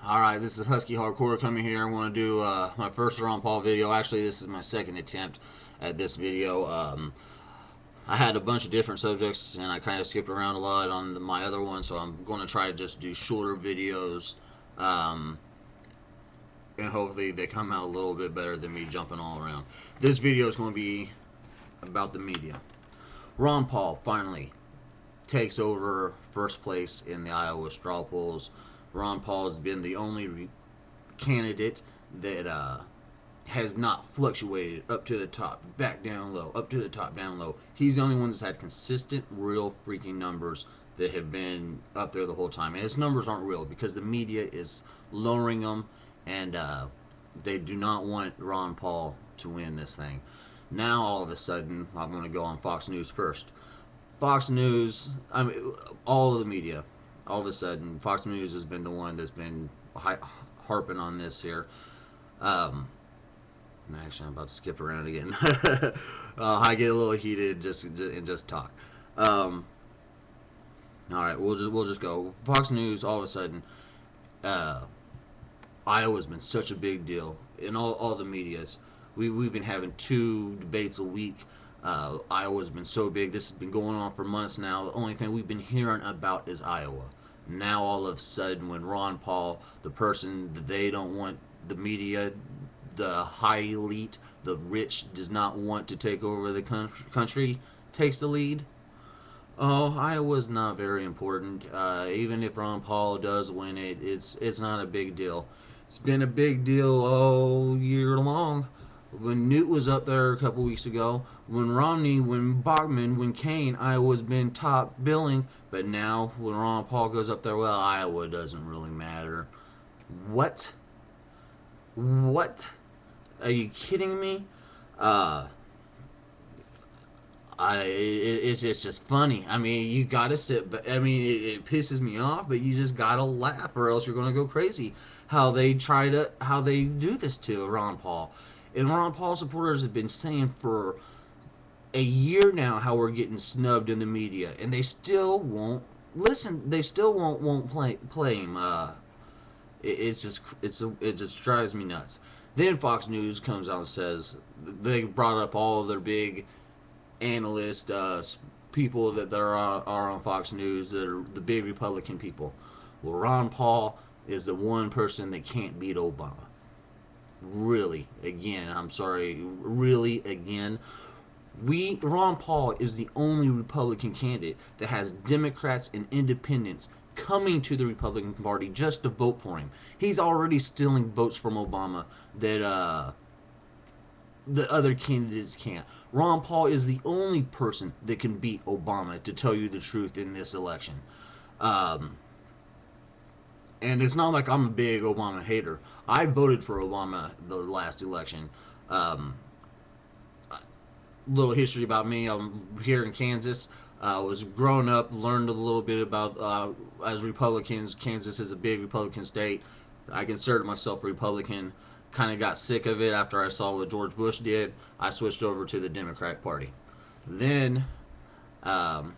Alright, this is Husky Hardcore coming here. I want to do my first Ron Paul video. Actually, this is my second attempt at this video. I had a bunch of different subjects and I kind of skipped around a lot on my other one, so I'm going to try to just do shorter videos. Um, and hopefully they come out a little bit better than me jumping all around. This video is going to be about the media. Ron Paul finally takes over first place in the Iowa straw polls. Ron Paul has been the only candidate that has not fluctuated up to the top, back down low, up to the top, down low. He's the only one that's had consistent, real freaking numbers that have been up there the whole time. And his numbers aren't real because the media is lowering them, and they do not want Ron Paul to win this thing. Now, all of a sudden, I'm going to go on Fox News first. Fox News, I mean, all of the media, all of a sudden, Fox News has been the one that's been harping on this here. Actually, I'm about to skip around again. I get a little heated and just talk. All right, we'll just go. Fox News, all of a sudden, Iowa's been such a big deal in all the medias. We've been having 2 debates a week. Iowa's been so big. This has been going on for months now. The only thing we've been hearing about is Iowa. Now all of a sudden, when Ron Paul, the person that they don't want, the media, the high elite, the rich, does not want to take over the country, takes the lead. Oh, Iowa's not very important. Even if Ron Paul does win it, it's not a big deal. It's been a big deal all year long. When Newt was up there a couple weeks ago, when Romney, when Bachman, when Kane, Iowa's been top billing. But now, when Ron Paul goes up there, well, Iowa doesn't really matter. What? What? Are you kidding me? It's just funny. I mean, you gotta sit, but I mean, it pisses me off, but you just gotta laugh, or else you're gonna go crazy. How they do this to Ron Paul, and Ron Paul supporters have been saying for a year now how we're getting snubbed in the media, and they still won't listen. They still won't play him. It just drives me nuts. Then Fox News comes out and says they brought up all their big analysts, people that are on Fox News that are the big Republican people. Well, Ron Paul is the one person that can't beat Obama. Really, again, I'm sorry, really, again. Ron Paul is the only Republican candidate that has Democrats and independents coming to the Republican Party just to vote for him. He's already stealing votes from Obama that the other candidates can't. Ron Paul is the only person that can beat Obama, to tell you the truth, in this election. Um, and it's not like I'm a big Obama hater. I voted for Obama the last election. Um, Little history about me. I'm here in Kansas. Was growing up, learned a little bit about as Republicans. Kansas is a big Republican state. I considered myself a Republican. Kind of got sick of it after I saw what George Bush did. I switched over to the Democratic Party. Then um,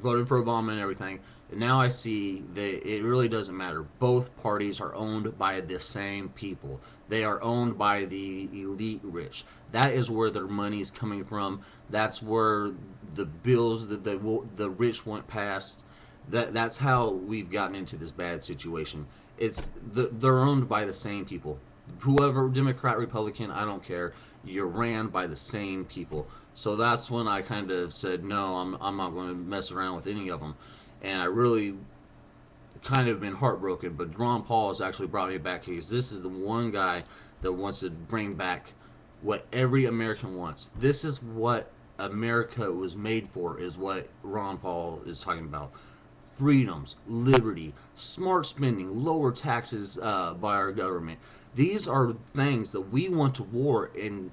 voted for Obama and everything. And now I see that it really doesn't matter. Both parties are owned by the same people. They are owned by the elite rich. That is where their money is coming from. That's where the bills that the rich want passed. That's how we've gotten into this bad situation. They're owned by the same people. Whoever, Democrat, Republican, I don't care. You're ran by the same people. So that's when I kind of said, no, I'm not going to mess around with any of them. And I really kind of been heartbroken. But Ron Paul has actually brought me back because this is the one guy that wants to bring back what every American wants. This is what America was made for, is what Ron Paul is talking about. Freedoms, liberty, smart spending, lower taxes by our government. These are things that we went to war and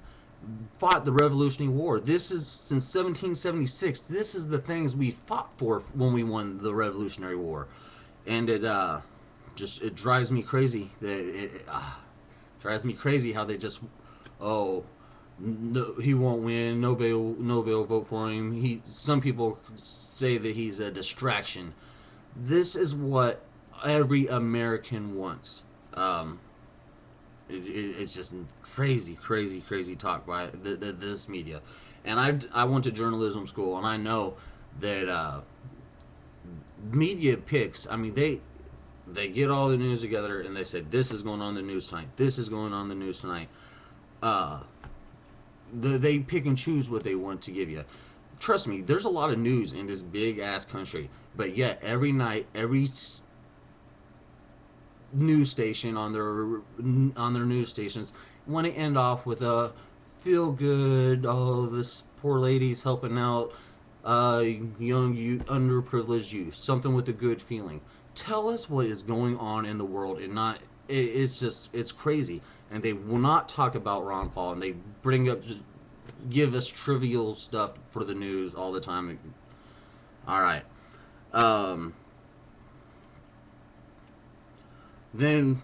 fought the Revolutionary War. This is since 1776. This is the things we fought for when we won the Revolutionary War, and it drives me crazy that it drives me crazy how they just, oh, no, he won't win. Nobody will vote for him. Some people say that he's a distraction. This is what every American wants. Um, it's just crazy, crazy, crazy talk by this media. And I went to journalism school, and I know that media picks. I mean, they get all the news together and they say this is going on the news tonight. This is going on the news tonight. Uh, they pick and choose what they want to give you. Trust me, there's a lot of news in this big ass country, but yet every night, every news station on their news stations want to end off with a feel good. Oh, this poor lady's helping out young youth, underprivileged youth, something with a good feeling. Tell us what is going on in the world, and not it's just it's crazy. And they will not talk about Ron Paul, and they bring up just give us trivial stuff for the news all the time. All right. Um, then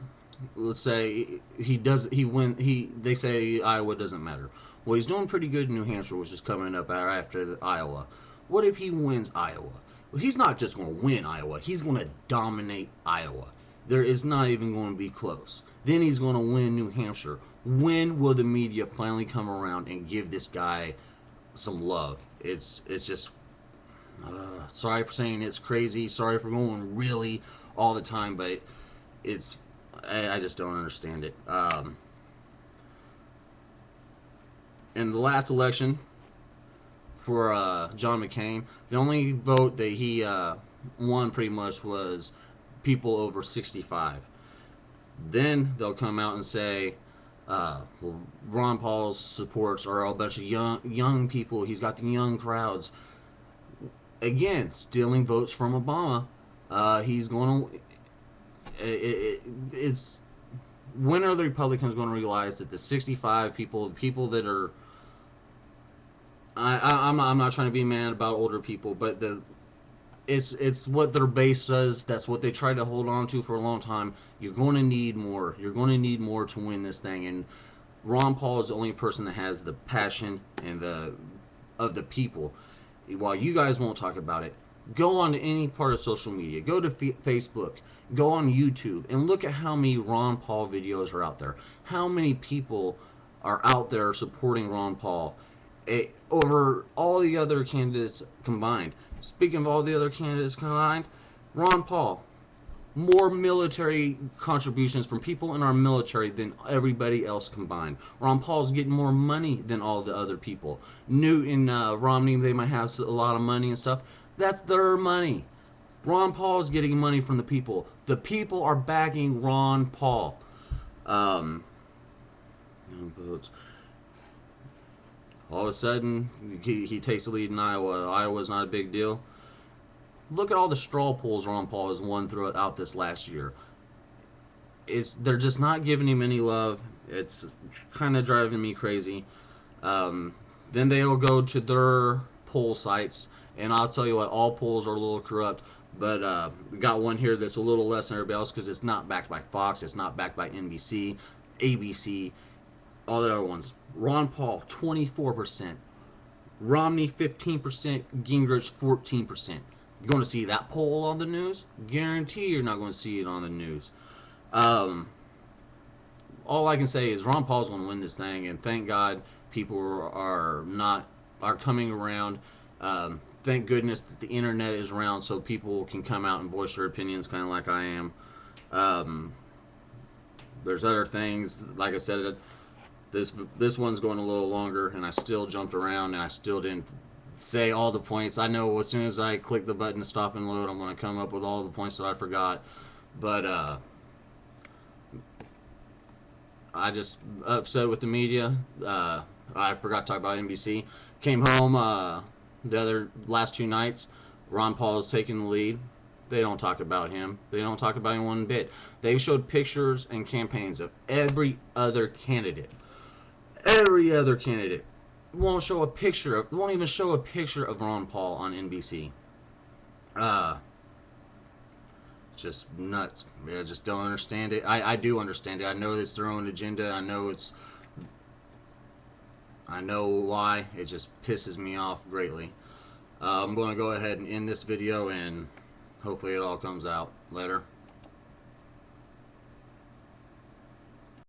let's say he win he they say Iowa doesn't matter. Well, he's doing pretty good in New Hampshire, which is coming up after Iowa. What if he wins Iowa? Well, he's not just going to win Iowa. He's going to dominate Iowa. There is not even going to be close. Then he's going to win New Hampshire. When will the media finally come around and give this guy some love? It's just sorry for saying it's crazy. Sorry for going really all the time, but it's I just don't understand it. In the last election for John McCain, the only vote that he won pretty much was people over 65. Then they'll come out and say, well, Ron Paul's supports are a bunch of young people. He's got the young crowds. Again, stealing votes from Obama. He's going to. It's when are the Republicans going to realize that the 65 people, the people that are, I'm not trying to be mad about older people, but it's what their base does. That's what they try to hold on to for a long time. You're going to need more. You're going to need more to win this thing. And Ron Paul is the only person that has the passion and the of the people. While you guys won't talk about it, go on to any part of social media. Go to Facebook. Go on YouTube and look at how many Ron Paul videos are out there. How many people are out there supporting Ron Paul over all the other candidates combined. Speaking of all the other candidates combined, Ron Paul, more military contributions from people in our military than everybody else combined. Ron Paul's getting more money than all the other people. Newt and Romney, they might have a lot of money and stuff. That's their money. Ron Paul's getting money from the people. The people are backing Ron Paul. Votes. All of a sudden, he takes the lead in Iowa. Iowa's not a big deal. Look at all the straw polls Ron Paul has won throughout this last year. They're just not giving him any love. It's kind of driving me crazy. Then they'll go to their poll sites, and I'll tell you what, all polls are a little corrupt. But we got one here that's a little less than everybody else because it's not backed by Fox, it's not backed by NBC, ABC, all the other ones. Ron Paul, 24%. Romney, 15%. Gingrich, 14%. You're going to see that poll on the news? Guarantee you're not going to see it on the news. All I can say is Ron Paul's going to win this thing, and thank God people are coming around. Thank goodness that the internet is around so people can come out and voice their opinions, kind of like I am. There's other things, like I said. This one's going a little longer, and I still jumped around, and I still didn't say all the points. I know as soon as I click the button to stop and load, I'm going to come up with all the points that I forgot. But I just upset with the media. I forgot to talk about NBC. Came home the last two nights. Ron Paul is taking the lead. They don't talk about him. They don't talk about him one bit. They showed pictures and campaigns of every other candidate. Every other candidate won't even show a picture of Ron Paul on NBC. Just nuts. I just don't understand it. I do understand it. I know it's their own agenda. I know why. It just pisses me off greatly. I'm going to go ahead and end this video, and hopefully it all comes out later.